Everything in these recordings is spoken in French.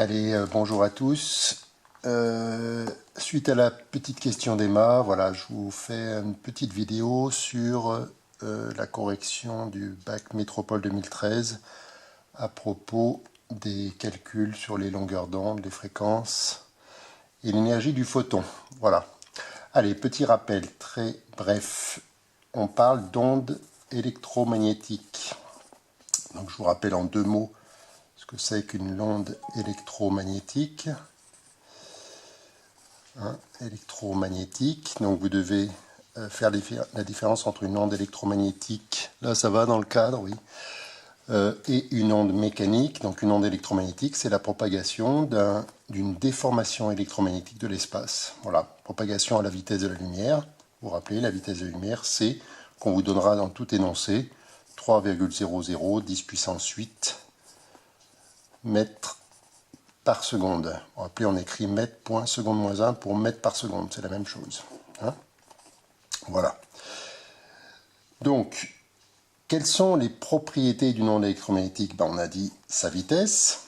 Allez, bonjour à tous. Suite à la petite question d'Emma, voilà, je vous fais une petite vidéo sur la correction du bac Métropole 2013 à propos des calculs sur les longueurs d'onde, les fréquences et l'énergie du photon. Voilà. Allez, petit rappel très bref. On parle d'ondes électromagnétiques. Donc je vous rappelle en deux mots ce que c'est qu'une onde électromagnétique. Électromagnétique, donc vous devez faire la différence entre une onde électromagnétique, là ça va dans le cadre, oui, et une onde mécanique. Donc une onde électromagnétique, c'est la propagation d'une déformation électromagnétique de l'espace. Voilà, propagation à la vitesse de la lumière. Vous vous rappelez, la vitesse de la lumière, c'est, qu'on vous donnera dans tout énoncé, 3,00 10 puissance 8 mètres par seconde. Vous vous rappelez, on écrit mètre point seconde moins 1 pour mètre par seconde, c'est la même chose. Hein, voilà. Donc, quelles sont les propriétés d'une onde électromagnétique? On a dit sa vitesse,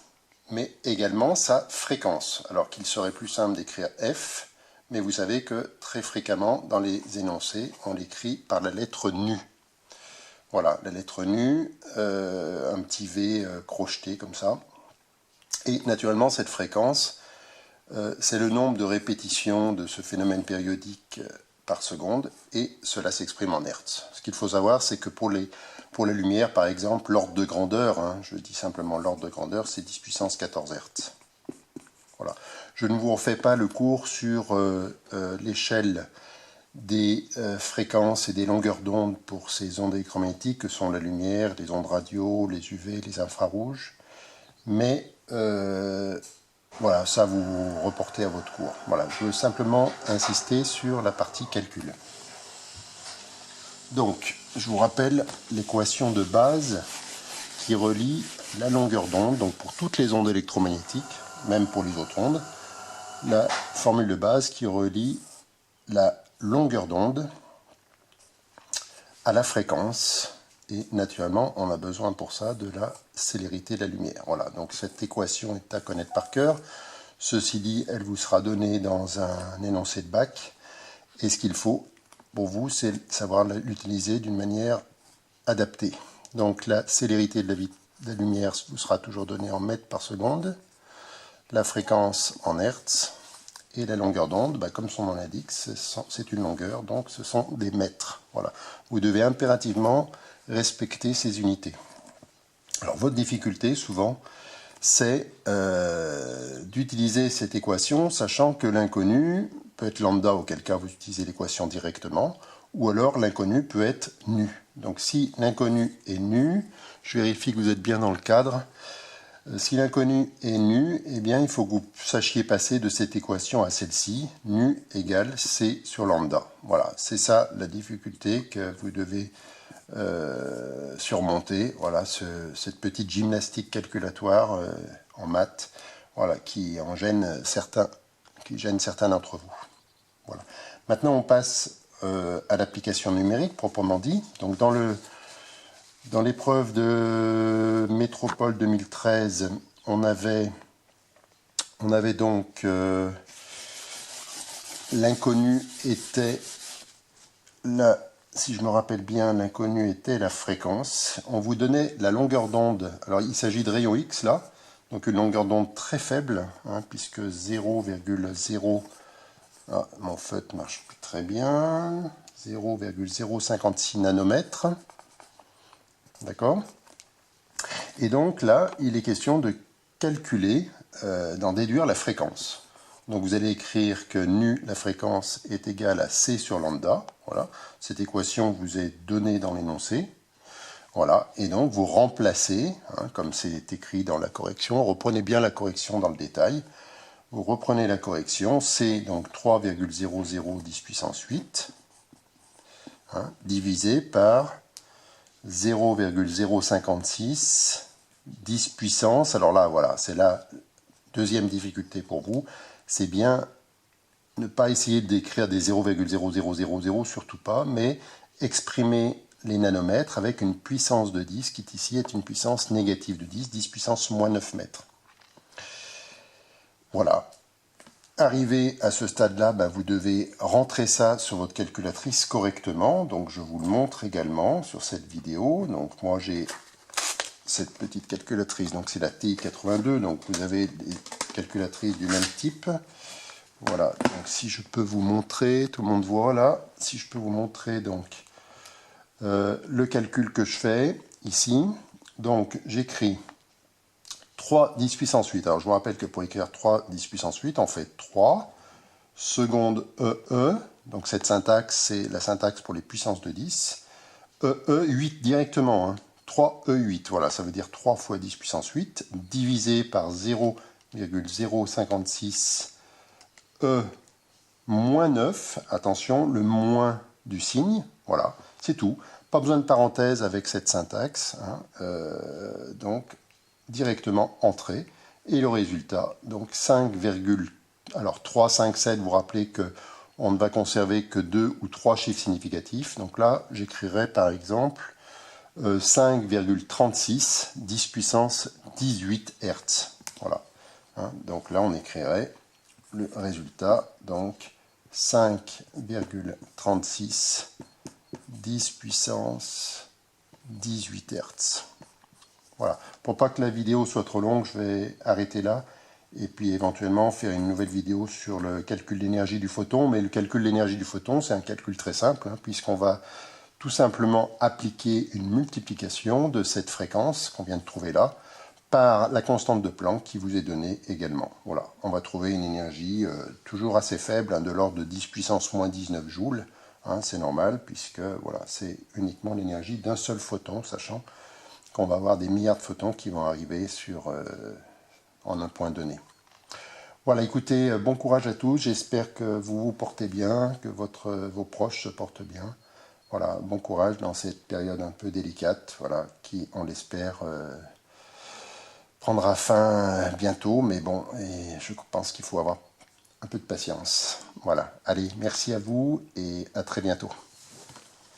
mais également sa fréquence. Alors qu'il serait plus simple d'écrire F, mais vous savez que très fréquemment, dans les énoncés, on l'écrit par la lettre nu. Voilà, la lettre nu, un petit V crocheté comme ça. Et naturellement, cette fréquence, c'est le nombre de répétitions de ce phénomène périodique par seconde, et cela s'exprime en hertz. Ce qu'il faut savoir, c'est que pour la lumière, par exemple, l'ordre de grandeur, je dis simplement l'ordre de grandeur, c'est 10 puissance 14 hertz. Voilà. Je ne vous refais pas le cours sur l'échelle des fréquences et des longueurs d'onde pour ces ondes électromagnétiques que sont la lumière, les ondes radio, les UV, les infrarouges. Mais voilà, ça vous reportez à votre cours. Voilà, je veux simplement insister sur la partie calcul. Donc, je vous rappelle l'équation de base qui relie la longueur d'onde, donc pour toutes les ondes électromagnétiques, même pour les autres ondes, la formule de base qui relie la longueur d'onde à la fréquence. Et naturellement, on a besoin pour ça de la célérité de la lumière. Voilà, donc cette équation est à connaître par cœur. Ceci dit, elle vous sera donnée dans un énoncé de bac. Et ce qu'il faut pour vous, c'est savoir l'utiliser d'une manière adaptée. Donc la célérité de la lumière vous sera toujours donnée en mètres par seconde. La fréquence en hertz. Et la longueur d'onde, comme son nom l'indique, c'est une longueur, donc ce sont des mètres. Voilà. Vous devez impérativement respecter ces unités. Alors votre difficulté, souvent, c'est d'utiliser cette équation, sachant que l'inconnu peut être lambda, auquel cas vous utilisez l'équation directement, ou alors l'inconnu peut être nu. Donc si l'inconnu est nu, je vérifie que vous êtes bien dans le cadre. Si l'inconnu est nu, eh bien il faut que vous sachiez passer de cette équation à celle-ci, nu égale C sur lambda. Voilà, c'est ça la difficulté que vous devez surmonter. Voilà, cette petite gymnastique calculatoire en maths, voilà, qui gêne certains d'entre vous. Voilà. Maintenant, on passe à l'application numérique proprement dit. Donc dans l'épreuve de Métropole 2013, on avait donc l'inconnu était si je me rappelle bien, l'inconnu était la fréquence. On vous donnait la longueur d'onde. Alors il s'agit de rayons X là, donc une longueur d'onde très faible, puisque 0,0. Ah, mon feutre marche plus très bien. 0,056 nanomètres. D'accord? Et donc là, il est question de calculer, d'en déduire la fréquence. Donc vous allez écrire que nu, la fréquence, est égale à C sur lambda. Voilà. Cette équation vous est donnée dans l'énoncé. Voilà. Et donc vous remplacez, comme c'est écrit dans la correction, reprenez bien la correction dans le détail. Vous reprenez la correction, c'est donc 3,0010 puissance 8, divisé par 0,056 10 puissance. Alors là, voilà, c'est la deuxième difficulté pour vous. C'est bien ne pas essayer d'écrire des 0,0000, surtout pas, mais exprimer les nanomètres avec une puissance de 10, qui ici est une puissance négative de 10, 10 puissance moins 9 mètres. Voilà. Arrivé à ce stade-là, vous devez rentrer ça sur votre calculatrice correctement. Donc je vous le montre également sur cette vidéo. Donc moi j'ai cette petite calculatrice, donc c'est la TI82, donc vous avez des calculatrices du même type. Voilà, donc si je peux vous montrer, tout le monde voit là, si je peux vous montrer donc le calcul que je fais ici. Donc j'écris 3 10 puissance 8. Alors je vous rappelle que pour écrire 3 10 puissance 8, on fait 3 seconde EE. Donc cette syntaxe, c'est la syntaxe pour les puissances de 10. EE 8 directement, hein. 3E8, voilà, ça veut dire 3 fois 10 puissance 8, divisé par 0,056 E moins 9, attention, le moins du signe, voilà, c'est tout. Pas besoin de parenthèse avec cette syntaxe, hein, donc directement entrée. Et le résultat, donc 5, alors 3, 5, 7, vous vous rappelez que on ne va conserver que 2 ou 3 chiffres significatifs. Donc là, j'écrirai par exemple 5,36 10 puissance 18 Hz. Voilà. Hein, donc là, on écrirait le résultat, donc 5,36 10 puissance 18 Hz. Voilà. Pour pas que la vidéo soit trop longue, je vais arrêter là et puis éventuellement faire une nouvelle vidéo sur le calcul d'énergie du photon. Mais le calcul de l'énergie du photon, c'est un calcul très simple, hein, puisqu'on va tout simplement appliquer une multiplication de cette fréquence qu'on vient de trouver là par la constante de Planck qui vous est donnée également. Voilà, on va trouver une énergie toujours assez faible, hein, de l'ordre de 10 puissance moins 19 joules. Hein, c'est normal puisque voilà, c'est uniquement l'énergie d'un seul photon, sachant qu'on va avoir des milliards de photons qui vont arriver en un point donné. Voilà, écoutez, bon courage à tous. J'espère que vous vous portez bien, que vos proches se portent bien. Voilà, bon courage dans cette période un peu délicate, voilà, qui, on l'espère, prendra fin bientôt. Mais bon, et je pense qu'il faut avoir un peu de patience. Voilà, allez, merci à vous et à très bientôt.